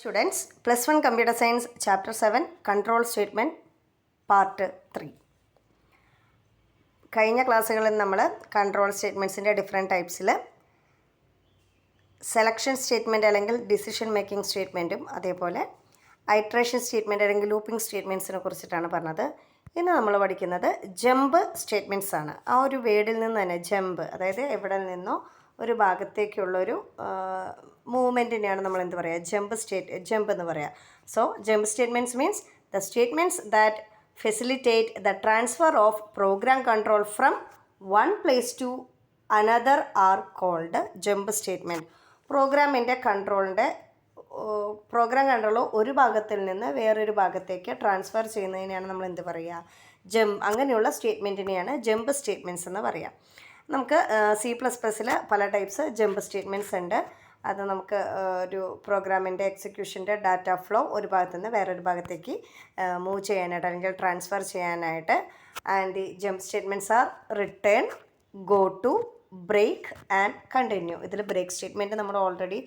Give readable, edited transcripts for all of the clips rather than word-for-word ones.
Students, plus 1 Computer Science Chapter 7 Control Statement Part 3. കഴിഞ്ഞ ക്ലാസ്സുകളിൽ നമ്മൾ കൺട്രോൾ സ്റ്റേറ്റ്മെൻറ്റ്സിൻ്റെ ഡിഫറെൻറ്റ് ടൈപ്സിൽ സെലക്ഷൻ സ്റ്റേറ്റ്മെൻറ്റ് അല്ലെങ്കിൽ ഡിസിഷൻ മേക്കിംഗ് സ്റ്റേറ്റ്മെൻറ്റും അതേപോലെ ഐട്രേഷൻ സ്റ്റേറ്റ്മെൻറ്റ് അല്ലെങ്കിൽ ലൂപ്പിംഗ് സ്റ്റേറ്റ്മെൻറ്റ്സിനെ കുറിച്ചിട്ടാണ് പറഞ്ഞത്. ഇന്ന് നമ്മൾ പഠിക്കുന്നത് ജമ്പ് സ്റ്റേറ്റ്മെൻറ്റ്സ് ആണ്. ആ ഒരു വേർഡിൽ നിന്ന് തന്നെ ജമ്പ്, അതായത് എവിടെ നിന്നോ ഒരു ഭാഗത്തേക്കുള്ളൊരു മൂവ്മെൻറ്റിനെയാണ് നമ്മൾ എന്ത് പറയുക, ജമ്പ് എന്ന് പറയുക. So jump statements means the statements that facilitate the transfer of program control from one place to another are called jump statement. Program control ഒരു ഭാഗത്തിൽ നിന്ന് വേറൊരു ഭാഗത്തേക്ക് ട്രാൻസ്ഫർ ചെയ്യുന്നതിനെയാണ് നമ്മൾ എന്ത് പറയുക, അങ്ങനെയുള്ള സ്റ്റേറ്റ്മെൻറ്റിനെയാണ് ജമ്പ് സ്റ്റേറ്റ്മെൻറ്റ്സ് എന്ന് പറയുക. നമുക്ക് C++ൽ പല ടൈപ്സ് ജമ്പ് സ്റ്റേറ്റ്മെൻറ്റ്സ് ഉണ്ട്. അത് നമുക്ക് ഒരു പ്രോഗ്രാമിൻ്റെ എക്സിക്യൂഷൻ്റെ ഡാറ്റ ഫ്ലോ ഒരു ഭാഗത്തു നിന്ന് വേറൊരു ഭാഗത്തേക്ക് മൂവ് ചെയ്യാനായിട്ട് അല്ലെങ്കിൽ ട്രാൻസ്ഫർ ചെയ്യാനായിട്ട്. And the jump statements are return, go to, break and continue. ഇതിൽ ബ്രേക്ക് സ്റ്റേറ്റ്മെൻറ്റ് നമ്മൾ ഓൾറെഡി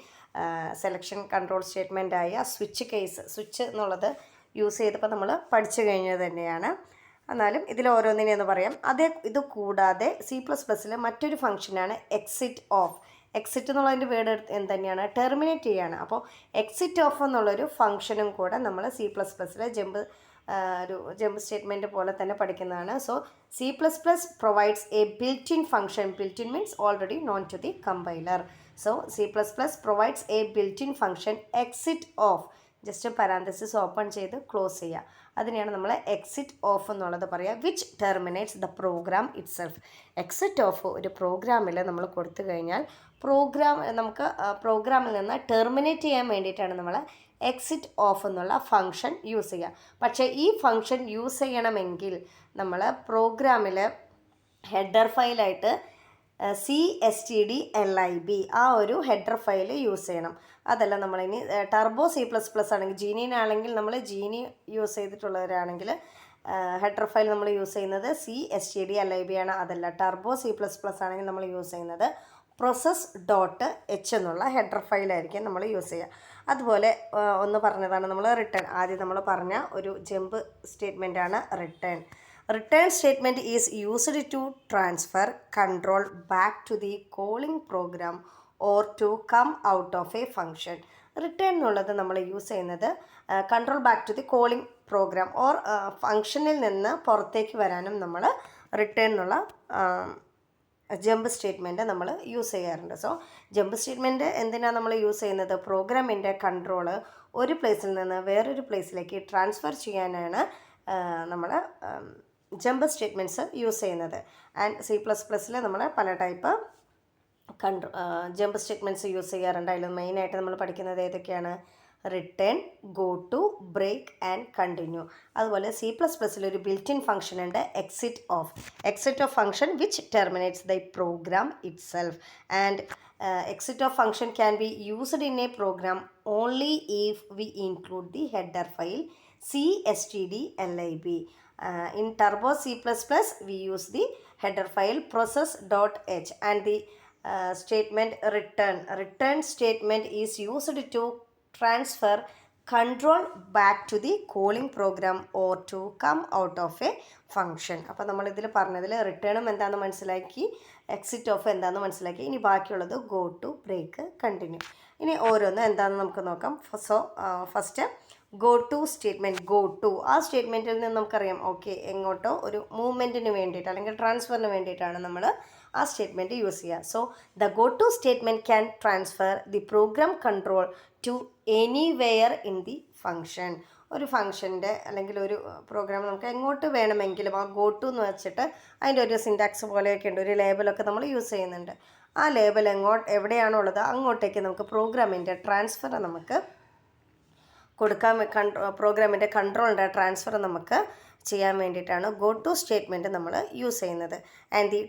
സെലക്ഷൻ കൺട്രോൾ സ്റ്റേറ്റ്മെൻറ്റായ സ്വിച്ച് എന്നുള്ളത് യൂസ് ചെയ്തപ്പോൾ നമ്മൾ പഠിച്ചു കഴിഞ്ഞത് തന്നെയാണ്. എന്നാലും ഇതിൽ ഓരോന്നിനെന്ന് പറയാം. ഇത് കൂടാതെ C++ൽ മറ്റൊരു ഫംഗ്ഷനാണ് എക്സിറ്റ് ഓഫ്. എക്സിറ്റ് എന്നുള്ളതിൻ്റെ വേർഡ് എന്ത് തന്നെയാണ്, ടെർമിനേറ്റ് ചെയ്യാണ്. അപ്പോൾ എക്സിറ്റ് ഓഫ് എന്നുള്ളൊരു ഫംഗ്ഷനും കൂടെ നമ്മൾ C++ലെ ജമ്പ് സ്റ്റേറ്റ്മെൻറ്റ് പോലെ തന്നെ പഠിക്കുന്നതാണ്. So C++ provides a built in function. Built in means already known to the compiler. So C++ provides a built in function exit of. Just parenthesis open ചെയ്ത് close ചെയ്യുക, അതിനെയാണ് നമ്മൾ എക്സിറ്റ് ഓഫ് എന്നുള്ളത് പറയുക. Which terminates the program itself. Exit of ഒരു പ്രോഗ്രാമിൽ നമ്മൾ കൊടുത്തു കഴിഞ്ഞാൽ നമുക്ക് പ്രോഗ്രാമിൽ നിന്ന് ടെർമിനേറ്റ് ചെയ്യാൻ വേണ്ടിയിട്ടാണ് നമ്മൾ എക്സിറ്റ് ഓഫ് എന്നുള്ള ഫംഗ്ഷൻ യൂസ് ചെയ്യുക. പക്ഷേ ഈ ഫംഗ്ഷൻ യൂസ് ചെയ്യണമെങ്കിൽ നമ്മൾ പ്രോഗ്രാമിൽ ഹെഡർ ഫയലായിട്ട് CSTDLIB ആ ഒരു ഹെഡർ ഫയൽ യൂസ് ചെയ്യണം. അതല്ല നമ്മളിനി ടർബോ C++ ആണെങ്കിൽ, ജീനിയിലാണെങ്കിൽ നമ്മൾ ജീനി യൂസ് ചെയ്തിട്ടുള്ളവരാണെങ്കിൽ ഹെഡർ ഫയൽ നമ്മൾ യൂസ് ചെയ്യുന്നത് CSTDLIB ആണ്. അതല്ല ടർബോ C++ ആണെങ്കിൽ നമ്മൾ യൂസ് ചെയ്യുന്നത് process.h എന്നുള്ള ഹെഡർ ഫയലായിരിക്കും നമ്മൾ യൂസ് ചെയ്യുക. അതുപോലെ ഒന്ന് പറഞ്ഞതാണ് നമ്മൾ റിട്ടേൺ. ആദ്യം നമ്മൾ പറഞ്ഞ ഒരു jump സ്റ്റേറ്റ്മെൻറ്റാണ് return. Return statement is used to transfer control back to the calling program or to come out of a function. Return എന്നുള്ളത് നമ്മൾ യൂസ് ചെയ്യുന്നത് control back to the calling program or ഫങ്ഷനിൽ നിന്ന് പുറത്തേക്ക് വരാനും നമ്മൾ റിട്ടേൺ എന്നുള്ള jump statement നമ്മൾ യൂസ് ചെയ്യാറുണ്ട്. സോ ജമ്പ് സ്റ്റേറ്റ്മെൻറ്റ് എന്തിനാണ് നമ്മൾ യൂസ് ചെയ്യുന്നത്, പ്രോഗ്രാമിൻ്റെ കൺട്രോള് ഒരു പ്ലേസിൽ നിന്ന് വേറൊരു പ്ലേസിലേക്ക് ട്രാൻസ്ഫർ ചെയ്യാനാണ് നമ്മൾ ജമ്പ് സ്റ്റേറ്റ്മെൻറ്റ്സ് യൂസ് ചെയ്യുന്നത്. ആൻഡ് C++ൽ നമ്മൾ പല ടൈപ്പ് ജമ്പ് സ്റ്റേറ്റ്മെൻറ്റ്സ് യൂസ് ചെയ്യാറുണ്ട്. അതിൽ മെയിനായിട്ട് നമ്മൾ പഠിക്കുന്നത് ഏതൊക്കെയാണ്, return, go to, break and continue. അതുപോലെ C++ൽ ഒരു ബിൽറ്റ് ഇൻ ഫംഗ്ഷൻ ഉണ്ട് exit of. Exit of function which terminates the program itself. And exit of function can be used in a program only if we include the header file CSTDLIB. In Turbo C++, we use the header file process.h and the statement return. Return statement is used to transfer control back to the calling program or to come out of a function. അപ്പോൾ നമ്മളിതിൽ പറഞ്ഞതിൽ റിട്ടേണും എന്താണെന്ന് മനസ്സിലാക്കി, exit of എന്താണെന്ന് മനസ്സിലാക്കി. ഇനി ബാക്കിയുള്ളത് go to, break, continue. ഇനി ഓരോന്ന് എന്താണെന്ന് നമുക്ക് നോക്കാം. So first go to statement. Go to ആ സ്റ്റേറ്റ്മെൻറ്റിൽ നിന്ന് നമുക്കറിയാം, ഓക്കെ, എങ്ങോട്ടോ ഒരു മൂവ്മെൻറ്റിന് വേണ്ടിയിട്ട് അല്ലെങ്കിൽ ട്രാൻസ്ഫറിന് വേണ്ടിയിട്ടാണ് നമ്മൾ ആ സ്റ്റേറ്റ്മെൻറ്റ് യൂസ് ചെയ്യുക. So the go to statement can transfer the program control to anywhere in the function. ഒരു ഫംഗ്ഷൻ്റെ അല്ലെങ്കിൽ ഒരു പ്രോഗ്രാം നമുക്ക് എങ്ങോട്ട് വേണമെങ്കിലും ആ ഗോ ടു എന്ന് വെച്ചിട്ട് അതിൻ്റെ ഒരു സിൻടാക്സ് പോലെയൊക്കെ ഉണ്ട്, ഒരു ലേബലൊക്കെ നമ്മൾ യൂസ് ചെയ്യുന്നുണ്ട്. ആ ലേബൽ എവിടെയാണോ ഉള്ളത് അങ്ങോട്ടേക്ക് നമുക്ക് പ്രോഗ്രാമിൻ്റെ ട്രാൻസ്ഫർ നമുക്ക് കൊടുക്കാൻ, പ്രോഗ്രാമിൻ്റെ കൺട്രോളിൻ്റെ ട്രാൻസ്ഫർ നമുക്ക് ചെയ്യാൻ വേണ്ടിയിട്ടാണ് ഗോ ടു സ്റ്റേറ്റ്മെൻറ്റ് നമ്മൾ യൂസ് ചെയ്യുന്നത്. And the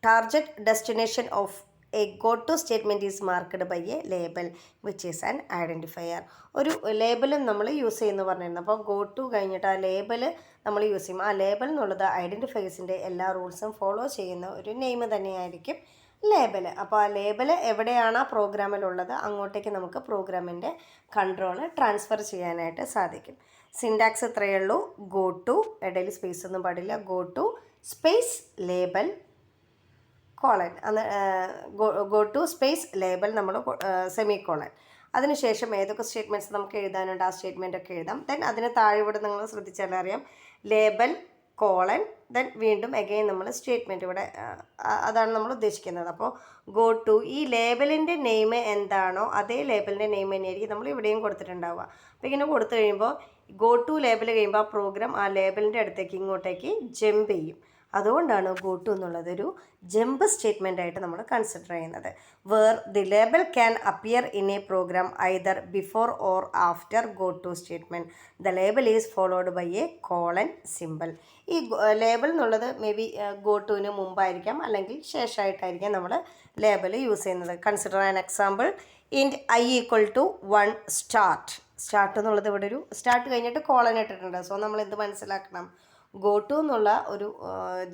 target destination of a go to statement is marked by a label which is an identifier. ഒരു ലേബലും നമ്മൾ യൂസ് ചെയ്യുന്നു പറഞ്ഞിരുന്നു. അപ്പോൾ ഗോ ടു കഴിഞ്ഞിട്ട് ആ ലേബൽ നമ്മൾ യൂസ് ചെയ്യും. ആ ലേബൽ എന്നുള്ളത് ഐഡൻറ്റിഫയേഴ്സിൻ്റെ എല്ലാ റൂൾസും ഫോളോ ചെയ്യുന്ന ഒരു നെയിം തന്നെയായിരിക്കും ലേബൽ. അപ്പോൾ ആ ലേബൽ എവിടെയാണ് ആ പ്രോഗ്രാമിലുള്ളത് അങ്ങോട്ടേക്ക് നമുക്ക് പ്രോഗ്രാമിൻ്റെ കൺട്രോൾ ട്രാൻസ്ഫർ ചെയ്യാനായിട്ട് സാധിക്കും. സിൻടാക്സ് ഇത്രയേ ഉള്ളൂ. ഗോ ടു, ഇടയിൽ സ്പേസ് ഒന്നും പാടില്ല, go to space label colon, go to space label നമ്മൾ സെമി കോളൻ. അതിനുശേഷം ഏതൊക്കെ സ്റ്റേറ്റ്മെൻറ്റ്സ് നമുക്ക് എഴുതാനുണ്ട് ആ സ്റ്റേറ്റ്മെൻ്റ് ഒക്കെ എഴുതാം. ദെൻ അതിന് താഴെ ഇവിടെ നിങ്ങൾ ശ്രദ്ധിച്ചാൽ അറിയാം ലേബൽ കോളൻ, ദെൻ വീണ്ടും എഗെയിൻ നമ്മൾ സ്റ്റേറ്റ്മെൻറ്റ് ഇവിടെ അതാണ് നമ്മൾ ഉദ്ദേശിക്കുന്നത്. അപ്പോൾ ഗോ ടു, ഈ ലേബലിൻ്റെ നെയിം എന്താണോ അതേ ലേബലിൻ്റെ നെയിം തന്നെയായിരിക്കും നമ്മൾ ഇവിടെയും കൊടുത്തിട്ടുണ്ടാവുക. അപ്പോൾ ഇങ്ങനെ കൊടുത്തു കഴിയുമ്പോൾ ഗോ ടു ലേബൽ കഴിയുമ്പോൾ ആ പ്രോഗ്രാം ആ ലേബലിൻ്റെ അടുത്തേക്ക് ഇങ്ങോട്ടേക്ക് ജമ്പ് ചെയ്യും. അതുകൊണ്ടാണ് ഗോ ടു എന്നുള്ളതൊരു ജമ്പ് സ്റ്റേറ്റ്മെൻ്റ് ആയിട്ട് നമ്മൾ കൺസിഡർ ചെയ്യുന്നത്. Where the label can appear in a program either before or after go to statement. The label is followed by a colon simple. ഈ ലേബൽ എന്നുള്ളത് മേ ബി ഗോ ടുവിന് മുമ്പായിരിക്കാം അല്ലെങ്കിൽ ശേഷമായിട്ടായിരിക്കാം നമ്മൾ ലേബൽ യൂസ് ചെയ്യുന്നത്. Consider an example. Int i equal to 1 start. Start എന്നുള്ളത് ഇവിടെ ഒരു സ്റ്റാർട്ട് കഴിഞ്ഞിട്ട് കോളൻ ഇട്ടിട്ടുണ്ട്. സോ നമ്മൾ എന്ത് മനസ്സിലാക്കണം, ഗോ ടു എന്നുള്ള ഒരു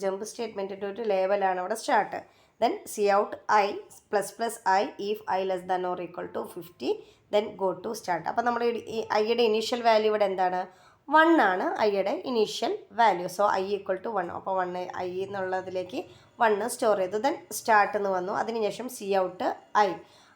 ജമ്പ് സ്റ്റേറ്റ്മെൻറ്റിൻ്റെ ഒരു ലേബലാണ് ഇവിടെ start. Then C out I plus I if I less than or equal to 50, then go to start. അപ്പോൾ നമ്മൾ ഈ ഐയുടെ ഇനീഷ്യൽ വാല്യൂ ഇവിടെ എന്താണ്, 1 ആണ് ഐയുടെ initial value. So I equal to 1. അപ്പോൾ 1 ഐ എന്നുള്ളതിലേക്ക് 1 സ്റ്റോർ ചെയ്തു. ദെൻ സ്റ്റാർട്ട് എന്ന് വന്നു. അതിനുശേഷം സി ഔട്ട് ഐ.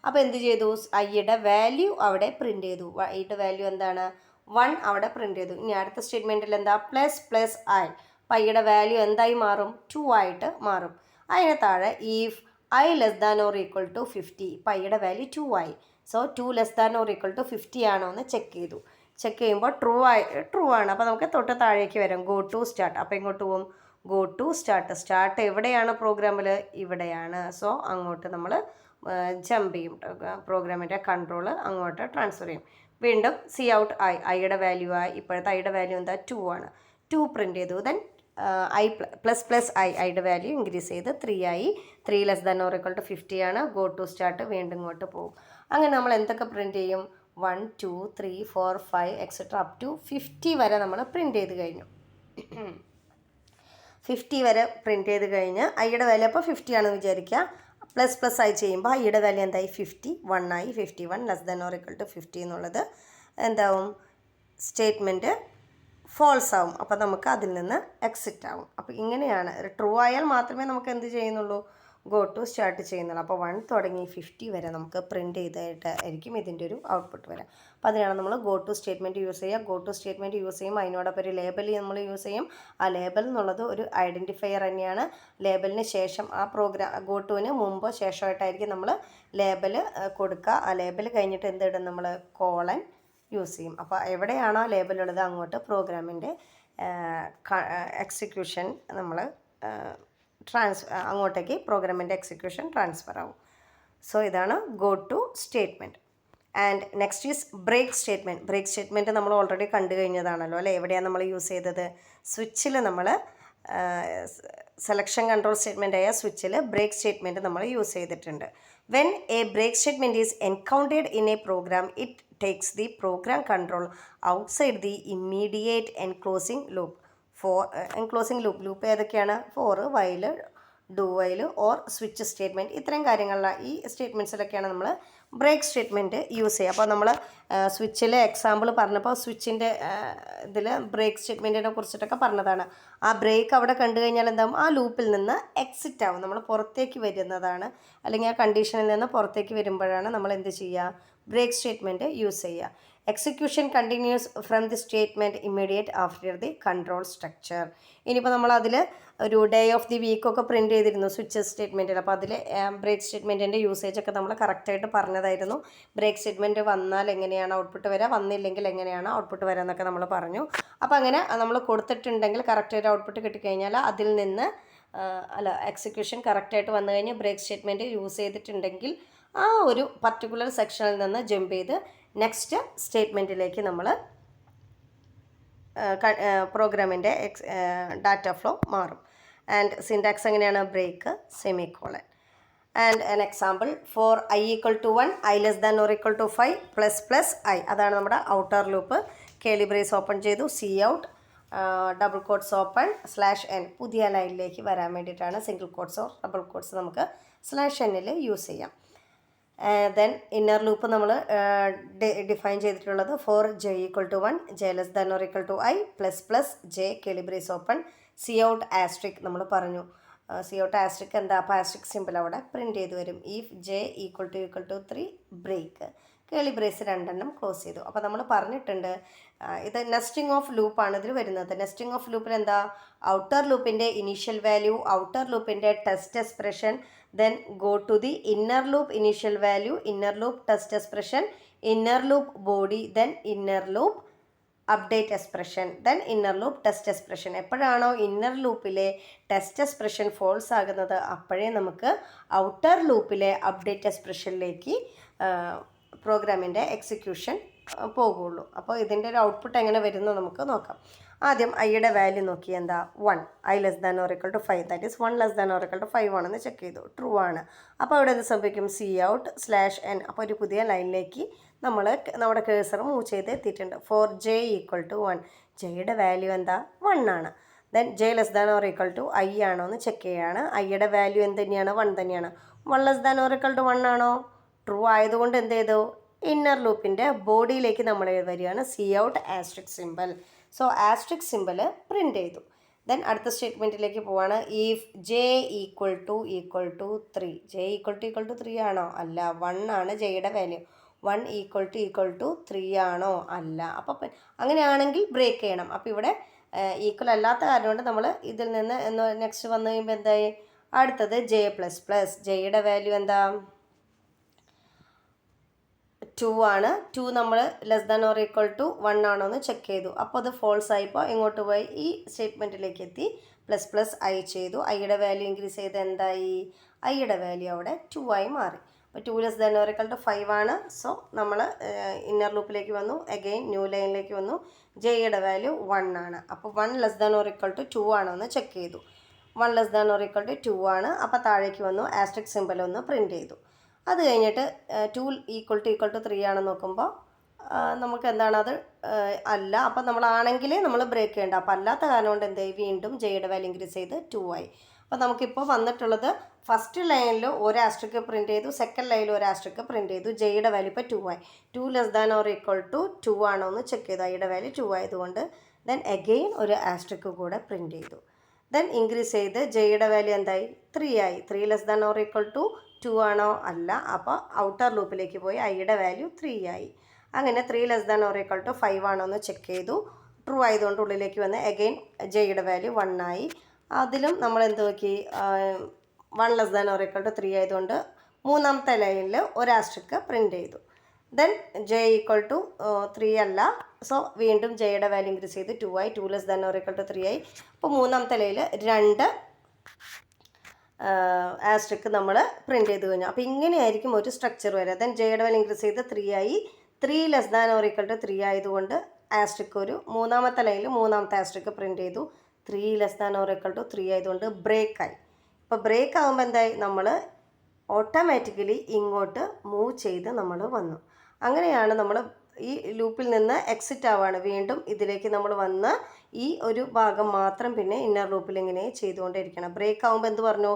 അപ്പോൾ എന്ത് ചെയ്തു, ഐയുടെ വാല്യൂ അവിടെ പ്രിൻറ്റ് ചെയ്തു. ഐയുടെ വാല്യൂ എന്താണ്, 1 അവിടെ പ്രിൻറ്റ് ചെയ്തു. ഇനി അടുത്ത സ്റ്റേറ്റ്മെൻറ്റിൽ എന്താ, പ്ലസ് ഐ. അപ്പോൾ ഐയുടെ വാല്യൂ എന്തായി മാറും, 2 ആയിട്ട് മാറും. അതിന് താഴെ if I less than or equal to 50. ഇപ്പോൾ ഐയുടെ വാല്യൂ 2 ആയി. So 2 less than or equal to 50 ആണോ എന്ന് ചെക്ക് ചെയ്തു. ചെക്ക് ചെയ്യുമ്പോൾ ട്രൂ ആണ്. അപ്പോൾ നമുക്ക് തൊട്ട് താഴേക്ക് വരാം, ഗോ ടു സ്റ്റാർട്ട്. അപ്പോൾ ഇങ്ങോട്ട് പോകും, ഗോ ടു സ്റ്റാർട്ട്. സ്റ്റാർട്ട് എവിടെയാണ് പ്രോഗ്രാമിൽ, ഇവിടെയാണ്. സോ അങ്ങോട്ട് നമ്മൾ ജമ്പ് ചെയ്യും, പ്രോഗ്രാമിൻ്റെ കൺട്രോൾ അങ്ങോട്ട് ട്രാൻസ്ഫർ ചെയ്യും. വീണ്ടും സി ഔട്ട് ഐയുടെ വാല്യൂ ആയി. ഇപ്പോഴത്തെ ഐയുടെ വാല്യൂ എന്താ, 2 ആണ്. 2 പ്രിൻറ്റ് ചെയ്തു. ദെൻ ഐ പ്ലസ് ഐയുടെ വാല്യൂ ഇൻക്രീസ് ചെയ്ത് 3 ആയി. 3 less than or equal to 50 ആണ്. ഗോ ടു സ്റ്റാർട്ട്, വീണ്ടും ഇങ്ങോട്ട് പോകും. അങ്ങനെ നമ്മൾ എന്തൊക്കെ പ്രിൻറ്റ് ചെയ്യും, 1 2 3 4 5 എക്സെട്ര അപ് ടു 50 വരെ നമ്മൾ പ്രിൻറ്റ് ചെയ്ത് കഴിഞ്ഞു. 50 വരെ പ്രിൻറ്റ് ചെയ്ത് കഴിഞ്ഞ് ഐയുടെ വാല്യൂ അപ്പോൾ 50 ആണെന്ന് വിചാരിക്കുക. പ്ലസ് ആയി ചെയ്യുമ്പോൾ ഐയുടെ വാല്യൂ എന്തായി, 51 ആയി. 51 less than or equal to 50 എന്നുള്ളത് എന്താവും, സ്റ്റേറ്റ്മെൻറ്റ് ഫോൾസ് ആവും. അപ്പോൾ നമുക്ക് അതിൽ നിന്ന് എക്സിറ്റ് ആവും. അപ്പോൾ ഇങ്ങനെയാണ്, ട്രൂ ആയാൽ മാത്രമേ നമുക്ക് എന്ത് ചെയ്യുന്നുള്ളൂ, ഗോ ടു സ്റ്റാർട്ട് ചെയ്യുന്നുള്ളൂ. അപ്പോൾ 1 തുടങ്ങി 50 വരെ നമുക്ക് പ്രിൻറ്റ് ചെയ്തിട്ടായിരിക്കും ഇതിൻ്റെ ഒരു ഔട്ട്പുട്ട് വരാം. അപ്പോൾ അതിനാണ് നമ്മൾ ഗോ ടു സ്റ്റേറ്റ്മെൻറ്റ് യൂസ് ചെയ്യുക. ഗോ ടു സ്റ്റേറ്റ്മെൻറ്റ് യൂസ് ചെയ്യും, അതിനോടൊപ്പം ഒരു ലേബൽ നമ്മൾ യൂസ് ചെയ്യും. ആ ലേബൽ എന്നുള്ളത് ഒരു ഐഡൻറ്റിഫയർ തന്നെയാണ്. ലേബലിന് ശേഷം ആ ഗോ ടുവിന് മുമ്പോ ശേഷമായിട്ടായിരിക്കും നമ്മൾ ലേബൽ കൊടുക്കുക. ആ ലേബൽ കഴിഞ്ഞിട്ട് എന്തിടും, നമ്മൾ കോളൻ യൂസ് ചെയ്യും. അപ്പോൾ എവിടെയാണോ ലേബലുള്ളത് അങ്ങോട്ട് പ്രോഗ്രാമിൻ്റെ എക്സിക്യൂഷൻ നമ്മൾ അങ്ങോട്ടേക്ക് പ്രോഗ്രാമിൻ്റെ എക്സിക്യൂഷൻ ട്രാൻസ്ഫർ ആവും. സോ ഇതാണ് go to statement. And next is break statement. Break statement നമ്മൾ ഓൾറെഡി കണ്ടു കഴിഞ്ഞതാണല്ലോ അല്ലേ. എവിടെയാണ് നമ്മൾ യൂസ് ചെയ്തത്, സ്വിച്ചിൽ നമ്മൾ സെലക്ഷൻ കൺട്രോൾ സ്റ്റേറ്റ്മെൻ്റ് ആയ സ്വിച്ചിൽ ബ്രേക്ക് സ്റ്റേറ്റ്മെൻറ്റ് നമ്മൾ യൂസ് ചെയ്തിട്ടുണ്ട്. When a break statement is encountered in a program it takes the program control outside the immediate enclosing loop. enclosing loop ഏതൊക്കെയാണ്, for, while, do while or switch statement. ഇത്രയും കാര്യങ്ങളിലാണ്, ഈ സ്റ്റേറ്റ്മെൻറ്റ്സിലൊക്കെയാണ് നമ്മൾ break statement use ചെയ്യുക. അപ്പോൾ നമ്മൾ സ്വിച്ചിലെ example പറഞ്ഞപ്പോൾ സ്വിച്ചിൻ്റെ ഇതിൽ ബ്രേക്ക് സ്റ്റേറ്റ്മെൻറ്റിനെ കുറിച്ചിട്ടൊക്കെ പറഞ്ഞതാണ്. ആ ബ്രേക്ക് അവിടെ കണ്ടു കഴിഞ്ഞാൽ എന്താകും, ആ ലൂപ്പിൽ നിന്ന് എക്സിറ്റ് ആവും, നമ്മൾ പുറത്തേക്ക് വരുന്നതാണ്. അല്ലെങ്കിൽ ആ കണ്ടീഷനിൽ നിന്ന് പുറത്തേക്ക് വരുമ്പോഴാണ് നമ്മൾ എന്ത് ചെയ്യുക, ബ്രേക്ക് സ്റ്റേറ്റ്മെൻറ്റ് യൂസ് ചെയ്യുക. Execution continuous from the statement immediate after the control structure. ഇനിയിപ്പോൾ നമ്മൾ അതിൽ ഒരു ഡേ ഓഫ് ദി വീക്കൊക്കെ പ്രിൻറ്റ് ചെയ്തിരുന്നു സ്വിച്ച് സ്റ്റേറ്റ്മെൻറ്റിൽ. അപ്പോൾ അതിൽ ബ്രേക്ക് സ്റ്റേറ്റ്മെൻറ്റിൻ്റെ യൂസേജൊക്കെ നമ്മൾ കറക്റ്റായിട്ട് പറഞ്ഞതായിരുന്നു. ബ്രേക്ക് സ്റ്റേറ്റ്മെൻറ്റ് വന്നാൽ എങ്ങനെയാണ് ഔട്ട്പുട്ട് വരിക, വന്നില്ലെങ്കിൽ എങ്ങനെയാണ് ഔട്ട്പുട്ട് വരിക എന്നൊക്കെ നമ്മൾ പറഞ്ഞു. അപ്പോൾ അങ്ങനെ നമ്മൾ കൊടുത്തിട്ടുണ്ടെങ്കിൽ കറക്റ്റായിട്ട് ഔട്ട്പുട്ട് കിട്ടിക്കഴിഞ്ഞാൽ അതിൽ നിന്ന് എക്സിക്യൂഷൻ കറക്റ്റായിട്ട് വന്നു കഴിഞ്ഞ് ബ്രേക്ക് സ്റ്റേറ്റ്മെൻറ്റ് യൂസ് ചെയ്തിട്ടുണ്ടെങ്കിൽ ആ ഒരു പർട്ടിക്കുലർ സെക്ഷനിൽ നിന്ന് ജമ്പ് ചെയ്ത് നെക്സ്റ്റ് സ്റ്റേറ്റ്മെൻറ്റിലേക്ക് നമ്മൾ പ്രോഗ്രാമിൻ്റെ ഡാറ്റ ഫ്ലോ മാറും. ആൻഡ് സിൻടാക്സ് എങ്ങനെയാണ്, break, semi colon. And an example, for I equal to 1 I less than or equal to 5 plus I. അതാണ് നമ്മുടെ outer loop. Curly brace open ചെയ്തു, C out double quotes open /n. പുതിയ ലൈനിലേക്ക് വരാൻ വേണ്ടിയിട്ടാണ് single കോട്ട്സോ double quotes നമുക്ക് /n use ചെയ്യാം. ദെൻ ഇന്നർ ലൂപ്പ് നമ്മൾ ഡിഫൈൻ ചെയ്തിട്ടുള്ളത് for j = 1 j ≤ i ++j Keli open C out asterisk നമ്മൾ പറഞ്ഞു. സി ഔട്ട് ആസ്ട്രിക് എന്താ? അപ്പോൾ ആസ്ട്രിക് സിമ്പിൾ അവിടെ പ്രിൻറ്റ് ചെയ്ത് വരും. If j = 3 break curly brace 2 close ചെയ്തു. അപ്പോൾ നമ്മൾ പറഞ്ഞിട്ടുണ്ട് ഇത് നെസ്റ്റിംഗ് ഓഫ് ലൂപ്പാണ് ഇതിൽ വരുന്നത്. നെസ്റ്റിംഗ് ഓഫ് ലൂപ്പിൽ എന്താ? ഔട്ടർ ലൂപ്പിൻ്റെ ഇനീഷ്യൽ വാല്യൂ, ഔട്ടർ ലൂപ്പിൻ്റെ test expression, then go to the inner loop initial value, inner loop test expression, inner loop body, then inner loop update expression, then inner loop test expression. എപ്പോഴാണോ inner ലൂപ്പിലെ test expression false ആകുന്നത് അപ്പോഴേ നമുക്ക് outer ലൂപ്പിലെ update എക്സ്പ്രഷനിലേക്ക് പ്രോഗ്രാമിൻ്റെ execution പോകുള്ളൂ. അപ്പോൾ ഇതിൻ്റെ ഒരു ഔട്ട്പുട്ട് എങ്ങനെ വരുന്നു നമുക്ക് നോക്കാം. ആദ്യം ഐയുടെ വാല്യൂ നോക്കി. എന്താ? 1 i ≤ 5, ദാറ്റ് ഈസ് 1 ≤ 5 ആണെന്ന് ചെക്ക് ചെയ്തു. ട്രൂ ആണ്. അപ്പോൾ അവിടെ എന്ത് സംഭവിക്കും? cout/n. അപ്പോൾ ഒരു പുതിയ ലൈനിലേക്ക് നമ്മൾ നമ്മുടെ കേഴ്സർ മൂവ് ചെയ്ത് എത്തിയിട്ടുണ്ട്. ഫോർ j = 1 ജയുടെ വാല്യൂ എന്താ? 1 ആണ്. ദെൻ j ≤ i ആണോ എന്ന് ചെക്ക് ചെയ്യുകയാണ്. ഐയുടെ വാല്യൂ എന്ത് തന്നെയാണ്? 1 തന്നെയാണ്. 1 ≤ 1 ആണോ? ട്രൂ ആയതുകൊണ്ട് എന്ത് ചെയ്തു? ഇന്നർ ലൂപ്പിൻ്റെ ബോഡിയിലേക്ക് നമ്മൾ വരികയാണ് cout asterisk simple. So asterisk simple print ചെയ്തു. ദെൻ അടുത്ത സ്റ്റേറ്റ്മെൻറ്റിലേക്ക് പോവാണ്. ഇഫ് j = 3 j = 3 ആണോ? അല്ല. 1 ആണ് ജയുടെ വാല്യൂ. 1 = 3 ആണോ? അല്ല. അപ്പോൾ അങ്ങനെയാണെങ്കിൽ ബ്രേക്ക് ചെയ്യണം. അപ്പോൾ ഇവിടെ ഈക്വൽ അല്ലാത്ത കാരണം കൊണ്ട് നമ്മൾ ഇതിൽ നിന്ന് നെക്സ്റ്റ് വന്നു കഴിയുമ്പോൾ എന്തായി? അടുത്തത് j++. ജയുടെ വാല്യൂ എന്താ? 2 ആണ്. 2 നമ്മൾ ≤ 1 ആണോ എന്ന് ചെക്ക് ചെയ്തു. അപ്പോൾ അത് ഫോൾസ് ആയിപ്പോൾ എങ്ങോട്ട് പോയി? ഈ സ്റ്റേറ്റ്മെൻറ്റിലേക്ക് എത്തി. ++i ചെയ്തു. ഐയുടെ വാല്യൂ ഇൻക്രീസ് ചെയ്ത് എന്തായി? ഐയുടെ വാല്യൂ അവിടെ 2 ആയി മാറി. അപ്പോൾ 2 ≤ 5 ആണ്. സോ നമ്മൾ ഇന്നർ ലൂപ്പിലേക്ക് വന്നു. അഗെയിൻ ന്യൂ ലൈനിലേക്ക് വന്നു. ജയുടെ വാല്യൂ 1 ആണ്. അപ്പോൾ 1 ≤ 2 ആണോ എന്ന് ചെക്ക് ചെയ്തു. 1 ≤ 2 ആണ്. അപ്പോൾ താഴേക്ക് വന്നു. ആസ്ട്രിക് സിമ്പിൾ ഒന്ന് പ്രിൻറ്റ് ചെയ്തു. അത് കഴിഞ്ഞിട്ട് 2 = 3 ആണെന്ന് നോക്കുമ്പോൾ നമുക്ക് എന്താണ്? അത് അല്ല. അപ്പം നമ്മളാണെങ്കിൽ നമ്മൾ ബ്രേക്ക് ചെയ്യേണ്ട. അപ്പോൾ അല്ലാത്ത കാരണം കൊണ്ട് എന്തായി? വീണ്ടും ജയുടെ വാല്യൂ ഇൻക്രീസ് ചെയ്ത് 2 ആയി. അപ്പോൾ നമുക്കിപ്പോൾ വന്നിട്ടുള്ളത് ഫസ്റ്റ് ലൈനിൽ ഒരു ആസ്ട്രിക് പ്രിൻറ്റ് ചെയ്തു, സെക്കൻഡ് ലൈനിൽ ഒരു ആസ്ട്രിക് പ്രിൻറ്റ് ചെയ്തു. ജയുടെ വാല്യൂ ഇപ്പോൾ 2 ആയി. 2 ≤ 2 ആണോ എന്ന് ചെക്ക് ചെയ്തു. ഐയുടെ വാല്യൂ 2 ആയതുകൊണ്ട് ദെൻ അഗെയിൻ ഒരു ആസ്ട്രിക് കൂടെ പ്രിൻറ്റ് ചെയ്തു. ദെൻ ഇൻക്രീസ് ചെയ്ത് ജയുടെ വാല്യൂ എന്തായി? 3 ആയി. 3 ≤ 2 ആണോ? അല്ല. അപ്പോൾ ഔട്ടർ ലൂപ്പിലേക്ക് പോയി. ഐയുടെ വാല്യൂ 3 ആയി. അങ്ങനെ 3 ≤ 5 ആണോ എന്ന് ചെക്ക് ചെയ്തു. ട്രൂ ആയതുകൊണ്ട് ഉള്ളിലേക്ക് വന്ന് അഗെയിൻ ജയുടെ വാല്യൂ 1 ആയി. അതിലും നമ്മൾ എന്ത് നോക്കി? 1 ≤ 3 ആയതുകൊണ്ട് മൂന്നാമത്തെ ലൈനിൽ ഒരു ആസ്ട്രിക് പ്രിൻറ്റ് ചെയ്തു. ദെൻ j = 3 അല്ല. സോ വീണ്ടും ജയുടെ വാല്യൂ ഇൻക്രീസ് ചെയ്ത് 2 ആയി. 2 ≤ 3 ആയി. അപ്പോൾ മൂന്നാമത്തെ ലൈനിൽ 2 ആസ്ട്രിക് നമ്മൾ പ്രിൻറ്റ് ചെയ്ത് കഴിഞ്ഞു. അപ്പോൾ ഇങ്ങനെയായിരിക്കും ഒരു സ്ട്രക്ചർ വരിക. ദെൻ ജയുടെ വാല്യൂ ഇൻക്രീസ് ചെയ്ത് 3 ആയി. 3 ≤ 3 ആയതുകൊണ്ട് ആസ്ട്രിക് ഒരു മൂന്നാമത്തെ ലൈനിൽ മൂന്നാമത്തെ ആസ്ട്രിക് പ്രിൻറ്റ് ചെയ്തു. 3 ≤ 3 ആയതുകൊണ്ട് ബ്രേക്കായി. അപ്പോൾ ബ്രേക്ക് ആകുമ്പോൾ എന്തായി? നമ്മൾ ഓട്ടോമാറ്റിക്കലി ഇങ്ങോട്ട് മൂവ് ചെയ്ത് നമ്മൾ വന്നു. അങ്ങനെയാണ് നമ്മൾ ഈ ലൂപ്പിൽ നിന്ന് എക്സിറ്റ് ആവുകയാണ്. വീണ്ടും ഇതിലേക്ക് നമ്മൾ വന്ന് ഈ ഒരു ഭാഗം മാത്രം പിന്നെ ഇന്നർ ലൂപ്പിൽ ഇങ്ങനെ ചെയ്തുകൊണ്ടിരിക്കണം. ബ്രേക്ക് ആകുമ്പോൾ എന്ത് പറഞ്ഞു?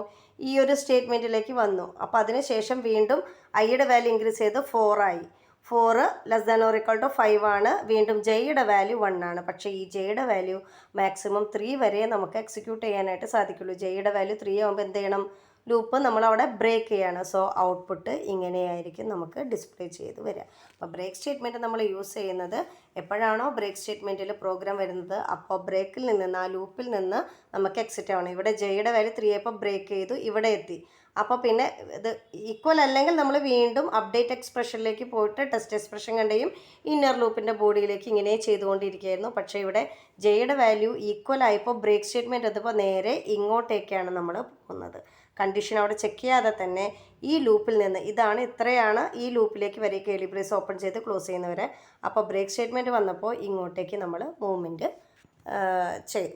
ഈ ഒരു സ്റ്റേറ്റ്മെൻറ്റിലേക്ക് വന്നു. അപ്പോൾ അതിനുശേഷം വീണ്ടും ഐയുടെ വാല്യൂ ഇൻക്രീസ് ചെയ്ത് 4 ആയി. 4 ≤ 5 ആണ്. വീണ്ടും ജയുടെ വാല്യൂ 1 ആണ്. പക്ഷേ ഈ ജയുടെ വാല്യൂ മാക്സിമം 3 വരെ നമുക്ക് എക്സിക്യൂട്ട് ചെയ്യാനായിട്ട് സാധിക്കുള്ളൂ. ജയുടെ വാല്യൂ 3 ആകുമ്പോൾ എന്ത് ചെയ്യണം? ലൂപ്പ് നമ്മളവിടെ ബ്രേക്ക് ചെയ്യാണ്. സോ ഔട്ട്പുട്ട് ഇങ്ങനെയായിരിക്കും നമുക്ക് ഡിസ്പ്ലേ ചെയ്ത് വരിക. അപ്പോൾ ബ്രേക്ക് സ്റ്റേറ്റ്മെൻറ്റ് നമ്മൾ യൂസ് ചെയ്യുന്നത് എപ്പോഴാണോ ബ്രേക്ക് സ്റ്റേറ്റ്മെൻറ്റിൽ പ്രോഗ്രാം വരുന്നത് അപ്പോൾ ബ്രേക്കിൽ നിന്ന് ആ ലൂപ്പിൽ നിന്ന് നമുക്ക് എക്സിറ്റ് ആവണം. ഇവിടെ ജയുടെ വാല്യൂ 3 ആയപ്പോൾ ബ്രേക്ക് ചെയ്തു, ഇവിടെ എത്തി. അപ്പോൾ പിന്നെ ഇത് ഈക്വൽ അല്ലെങ്കിൽ നമ്മൾ വീണ്ടും അപ്ഡേറ്റ് എക്സ്പ്രഷനിലേക്ക് പോയിട്ട് ടെസ്റ്റ് എക്സ്പ്രഷൻ കണ്ടെയും ഇന്നർ ലൂപ്പിൻ്റെ ബോഡിയിലേക്ക് ഇങ്ങനെ ചെയ്തുകൊണ്ടിരിക്കുകയായിരുന്നു. പക്ഷേ ഇവിടെ ജയുടെ വാല്യൂ ഈക്വൽ ആയപ്പോൾ ബ്രേക്ക് സ്റ്റേറ്റ്മെൻറ്റ് എത്തുമ്പോൾ നേരെ ഇങ്ങോട്ടേക്കാണ് നമ്മൾ പോകുന്നത്. കണ്ടീഷൻ അവിടെ ചെക്ക് ചെയ്യാതെ തന്നെ ഈ ലൂപ്പിൽ നിന്ന് ഇതാണ് ഇത്രയാണ് ഈ ലൂപ്പിലേക്ക് വരെ കേളി ബ്രേസ് ഓപ്പൺ ചെയ്ത് ക്ലോസ് ചെയ്യുന്നവരെ. അപ്പോൾ ബ്രേക്ക് സ്റ്റേറ്റ്മെൻറ്റ് വന്നപ്പോൾ ഇങ്ങോട്ടേക്ക് നമ്മൾ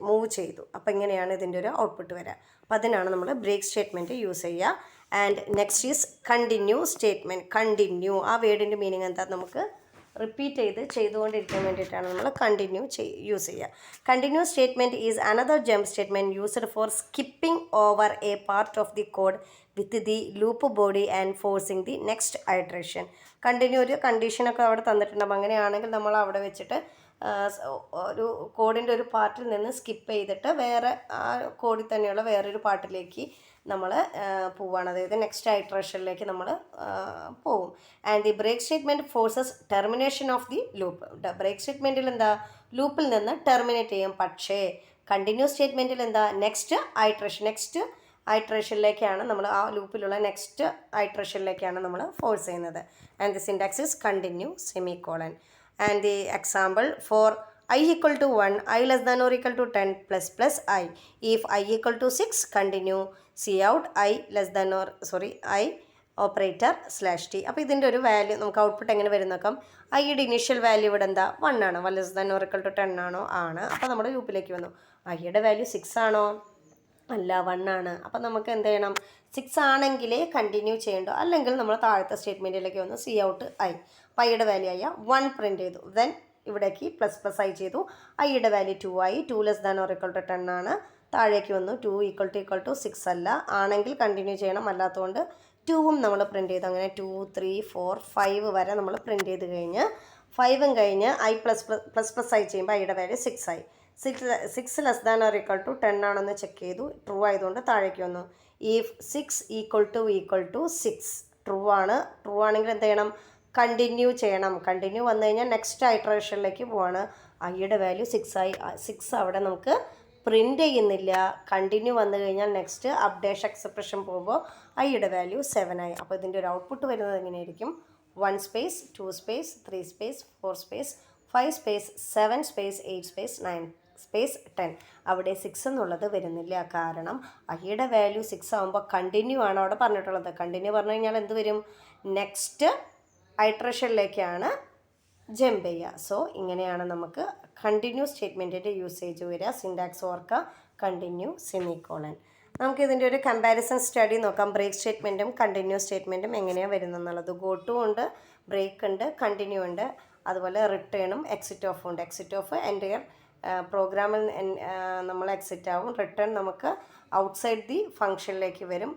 മൂവ് ചെയ്തു. അപ്പോൾ ഇങ്ങനെയാണ് ഇതിൻ്റെ ഒരു ഔട്ട്പുട്ട് വരിക. അപ്പോൾ അതിനാണ് നമ്മൾ ബ്രേക്ക് സ്റ്റേറ്റ്മെൻറ്റ് യൂസ് ചെയ്യുക. And next is continue statement. Continue ആ വേർഡിൻ്റെ മീനിങ് എന്താ നമുക്ക് റിപ്പീറ്റ് ചെയ്തുകൊണ്ടിരിക്കാൻ വേണ്ടിയിട്ടാണ് നമ്മൾ കണ്ടിന്യൂ യൂസ് ചെയ്യുക. Continuous statement is another jump statement used for skipping over A part of the code with the loop body and forcing the next iteration. Continue ഒരു കണ്ടീഷനൊക്കെ അവിടെ തന്നിട്ടുണ്ടാകും. അങ്ങനെയാണെങ്കിൽ നമ്മൾ അവിടെ വെച്ചിട്ട് ഒരു കോഡിൻ്റെ ഒരു പാർട്ടിൽ നിന്ന് സ്കിപ്പ് ചെയ്തിട്ട് വേറെ ആ കോഡിൽ തന്നെയുള്ള വേറൊരു പാർട്ടിലേക്ക് നമ്മൾ പോവുകയാണ്, അതായത് നെക്സ്റ്റ് ഐട്രേഷനിലേക്ക് നമ്മൾ പോവും. And the break statement forces termination of the loop. Break സ്റ്റേറ്റ്മെൻറ്റിൽ എന്താ, ലൂപ്പിൽ നിന്ന് ടെർമിനേറ്റ് ചെയ്യും. പക്ഷേ കണ്ടിന്യൂസ് സ്റ്റേറ്റ്മെൻറ്റിൽ എന്താ, നെക്സ്റ്റ് ഐട്രേഷനിലേക്കാണ് നമ്മൾ ആ ലൂപ്പിലുള്ള നെക്സ്റ്റ് ഐട്രേഷനിലേക്കാണ് നമ്മൾ ഫോഴ്സ് ചെയ്യുന്നത്. And the syntax is continue semicolon. And the example for I equal to 1, I less than or equal to 10 plus I. If I equal to 6, continue cout I less than or I operator /t. അപ്പോൾ ഇതിൻ്റെ ഒരു value നമുക്ക് output എങ്ങനെ വരും നോക്കാം. ഐയുടെ initial value ഇവിടെ എന്താ 1 ആണ്, 1 less than or equal to 10 ആണോ, ആണ്. അപ്പോൾ നമ്മുടെ ലൂപ്പിലേക്ക് വന്നു. ഐയുടെ വാല്യൂ 6 ആണോ, അല്ല 1 ആണ്. അപ്പം നമുക്ക് എന്ത് ചെയ്യണം, 6 ആണെങ്കിലേ കണ്ടിന്യൂ ചെയ്യണ്ടോ, അല്ലെങ്കിൽ നമ്മൾ താഴത്തെ സ്റ്റേറ്റ്മെൻറ്റിലേക്ക് വന്നു cout I. അപ്പോൾ ഐയുടെ വാല്യൂ ആയ 1 പ്രിൻറ്റ് ചെയ്തു. ദെൻ ഇവിടേക്ക് പ്ലസ് ഐ ചെയ്തു. ഐയുടെ വാല്യൂ 2 ആയി. 2 less than or equal to 10 ആണ്. താഴേക്ക് വന്നു. 2 ഈക്വൽ ടു 6 അല്ല, ആണെങ്കിൽ കണ്ടിന്യൂ ചെയ്യണം, അല്ലാത്തതുകൊണ്ട് 2ഉം നമ്മൾ പ്രിൻറ്റ് ചെയ്തു. അങ്ങനെ 2, 3, 4, 5 വരെ നമ്മൾ പ്രിൻറ്റ് ചെയ്ത് കഴിഞ്ഞ് 5ഉം കഴിഞ്ഞ് ഐ പ്ലസ് ഐ ചെയ്യുമ്പോൾ ഐയുടെ വാല്യൂ 6 ആയി. 6 less than or equal to 10 ആണെന്ന് ചെക്ക് ചെയ്തു. ട്രൂ ആയതുകൊണ്ട് താഴേക്ക് വന്നു. ഇഫ് 6 ഈക്വൽ ടു 6 ട്രൂ ആണെങ്കിൽ എന്ത് ചെയ്യണം, കണ്ടിന്യൂ ചെയ്യണം. കണ്ടിന്യൂ വന്നു കഴിഞ്ഞാൽ നെക്സ്റ്റ് ഐട്രേഷനിലേക്ക് പോവാണ്. ഐയുടെ വാല്യൂ 6 ആയി. 6 അവിടെ നമുക്ക് പ്രിൻ്റ് ചെയ്യുന്നില്ല. കണ്ടിന്യൂ വന്നു കഴിഞ്ഞാൽ നെക്സ്റ്റ് അപ്ഡേഷൻ എക്സ്പ്രഷൻ പോകുമ്പോൾ ഐയുടെ വാല്യൂ 7 ആയി. അപ്പോൾ ഇതിൻ്റെ ഒരു ഔട്ട്പുട്ട് വരുന്നത് എങ്ങനെയായിരിക്കും, 1 space 2 space 3 space 4 space 5 space 7 space 8 space 9 space 10. അവിടെ 6 എന്നുള്ളത് വരുന്നില്ല, കാരണം ഐയുടെ വാല്യൂ 6 ആകുമ്പോൾ കണ്ടിന്യൂ ആണ് അവിടെ പറഞ്ഞിട്ടുള്ളത്. കണ്ടിന്യൂ പറഞ്ഞു കഴിഞ്ഞാൽ എന്ത് വരും, നെക്സ്റ്റ് ഐട്രേഷനിലേക്കാണ് ജമ്പ് ചെയ്യുക. സോ ഇങ്ങനെയാണ് നമുക്ക് കണ്ടിന്യൂ സ്റ്റേറ്റ്മെൻറ്റിൻ്റെ യൂസേജ് വരിക. സിൻടാക്സ് ഓർക്കുക, കണ്ടിന്യൂ സെമിക്കോളൻ. നമുക്കിതിൻ്റെ ഒരു കമ്പാരിസൺ സ്റ്റഡി നോക്കാം. ബ്രേക്ക് സ്റ്റേറ്റ്മെൻറ്റും കണ്ടിന്യൂ സ്റ്റേറ്റ്മെൻറ്റും എങ്ങനെയാണ് വരുന്നതെന്നുള്ളത്. ഗോ ടു ഉണ്ട്, ബ്രേക്ക് ഉണ്ട്, കണ്ടിന്യൂ ഉണ്ട്, അതുപോലെ റിട്ടേണും എക്സിറ്റ് ഓഫും ഉണ്ട്. എക്സിറ്റ് ഓഫ് എൻ്റയർ പ്രോഗ്രാമിൽ നമ്മൾ എക്സിറ്റ് ആവും. റിട്ടേൺ നമുക്ക് ഔട്ട്സൈഡ് ദി ഫങ്ഷനിലേക്ക് വരും.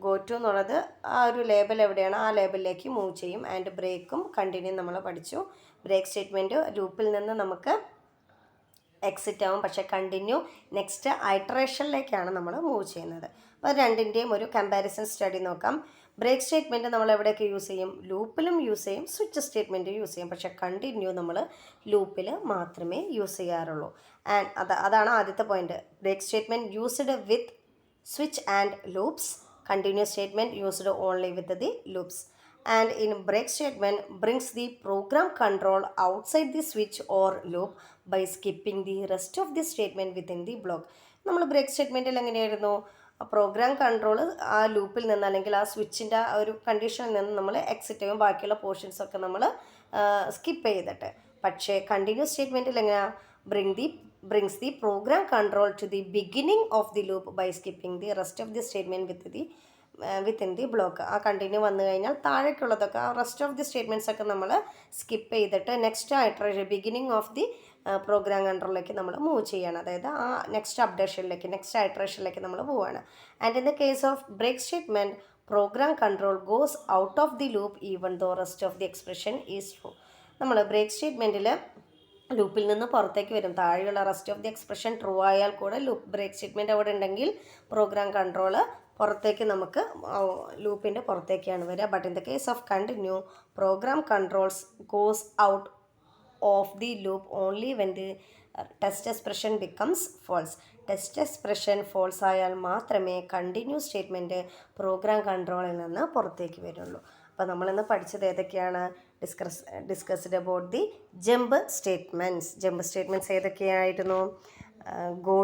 ഗോ ടു എന്നുള്ളത് ആ ഒരു ലേബൽ എവിടെയാണ് ആ ലേബലിലേക്ക് മൂവ് ചെയ്യും. ആൻഡ് ബ്രേക്കും കണ്ടിന്യൂ നമ്മൾ പഠിച്ചു. ബ്രേക്ക് സ്റ്റേറ്റ്മെൻറ്റ് ലൂപ്പിൽ നിന്ന് നമുക്ക് എക്സിറ്റ് ആവും, പക്ഷേ കണ്ടിന്യൂ നെക്സ്റ്റ് ഐട്രേഷനിലേക്കാണ് നമ്മൾ മൂവ് ചെയ്യുന്നത്. അപ്പോൾ രണ്ടിൻ്റെയും ഒരു കമ്പാരിസൺ സ്റ്റഡി നോക്കാം. ബ്രേക്ക് സ്റ്റേറ്റ്മെൻറ്റ് നമ്മൾ എവിടെയൊക്കെ യൂസ് ചെയ്യും, ലൂപ്പിലും യൂസ് ചെയ്യും, സ്വിച്ച് സ്റ്റേറ്റ്മെൻറ്റ് യൂസ് ചെയ്യും. പക്ഷേ കണ്ടിന്യൂ നമ്മൾ ലൂപ്പിൽ മാത്രമേ യൂസ് ചെയ്യാറുള്ളൂ. ആൻഡ് അതാണ് ആദ്യത്തെ point. Break statement used with switch and loops. Continuous statement used only with the loops. And in break statement brings the program control outside the switch or loop by skipping the rest of the statement within the block. നമ്മൾ break സ്റ്റേറ്റ്മെൻറ്റിൽ എങ്ങനെയായിരുന്നു, program control ആ ലൂപ്പിൽ നിന്ന് അല്ലെങ്കിൽ ആ സ്വിച്ചിൻ്റെ ആ ഒരു കണ്ടീഷനിൽ നിന്ന് നമ്മൾ എക്സിറ്റ് ചെയ്യും, ബാക്കിയുള്ള പോർഷൻസൊക്കെ നമ്മൾ സ്കിപ്പ് ചെയ്തിട്ട്. പക്ഷേ കണ്ടിന്യൂസ് സ്റ്റേറ്റ്മെൻറ്റിൽ എങ്ങനെയാണ്, brings the program control to the beginning of the loop by skipping the rest of the statement within the block. ആ കണ്ടിന്യൂ വന്നു കഴിഞ്ഞാൽ താഴേക്കുള്ളതൊക്കെ ആ റെസ്റ്റ് ഓഫ് ദി സ്റ്റേറ്റ്മെൻറ്റ്സ് ഒക്കെ നമ്മൾ സ്കിപ്പ് ചെയ്തിട്ട് next iteration beginning of the program കൺട്രോളിലേക്ക് നമ്മൾ move ചെയ്യണം. അതായത് ആ നെക്സ്റ്റ് അപ്ഡേഷനിലേക്ക് നെക്സ്റ്റ് ഐട്രേഷനിലേക്ക് നമ്മൾ പോവുകയാണ്. And in the case of break statement program control goes out of the loop even though rest of the expression is true. നമ്മൾ break സ്റ്റേറ്റ്മെൻറ്റിൽ ലൂപ്പിൽ നിന്ന് പുറത്തേക്ക് വരും. താഴെയുള്ള rest of the expression true ആയാൽ കൂടെ ബ്രേക്ക് സ്റ്റേറ്റ്മെൻറ്റ് അവിടെ ഉണ്ടെങ്കിൽ പ്രോഗ്രാം കൺട്രോൾ പുറത്തേക്ക് നമുക്ക് ലൂപ്പിൻ്റെ പുറത്തേക്കാണ് വരിക. But in the case of continue program controls goes out of the loop only when the test expression becomes false. Test expression false ആയാൽ മാത്രമേ കണ്ടിന്യൂ സ്റ്റേറ്റ്മെൻറ്റ് പ്രോഗ്രാം കൺട്രോളിൽ നിന്ന് പുറത്തേക്ക് വരുള്ളൂ. അപ്പോൾ നമ്മളിന്ന് പഠിച്ചത് ഏതൊക്കെയാണ്, discussed about the jump statements ഏതൊക്കെയായിരുന്നു. ഗോ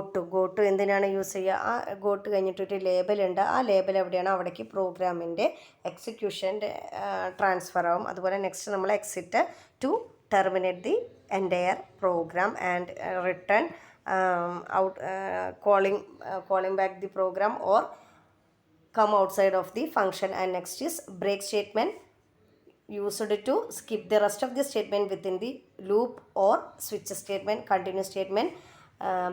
ടു എന്തിനാണ് യൂസ് ചെയ്യുക, ആ ഗോ ടു കഴിഞ്ഞിട്ടൊരു ലേബലുണ്ട്, ആ ലേബൽ എവിടെയാണ് അവിടേക്ക് പ്രോഗ്രാമിൻ്റെ എക്സിക്യൂഷൻ്റെ ട്രാൻസ്ഫർ ആവും. അതുപോലെ നെക്സ്റ്റ് നമ്മൾ exit to terminate the entire program and return out calling back the program or come outside of the function. And next is break statement used to skip the rest of the statement within the loop or switch statement. Continue statement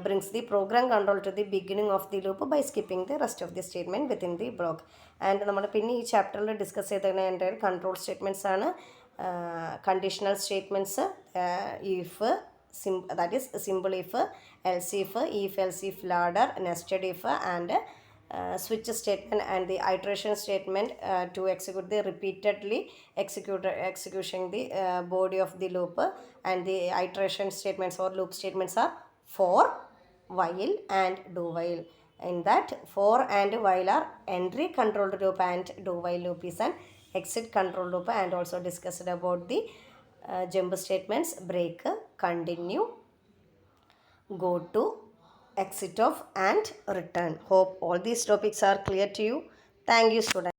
brings the program control to the beginning of the loop by skipping the rest of the statement within the block. And നമ്മൾ പിന്നെ ഈ ചാപ്റ്ററിൽ discuss ചെയ്തതിന് എൻ്റെ control statements ആണ്. Conditional statements, if, that is simple if else if ladder, nested if, and switch statement, and the iteration statement to execute the repeatedly execution the body of the loop. And the iteration statements or loop statements are for, while, and do while. In that, for and while are entry control loop, and do while loop is an exit control loop. And also discussed about the jump statements: break, continue, go to, exit off, and return. Hope all these topics are clear to you. Thank you, students.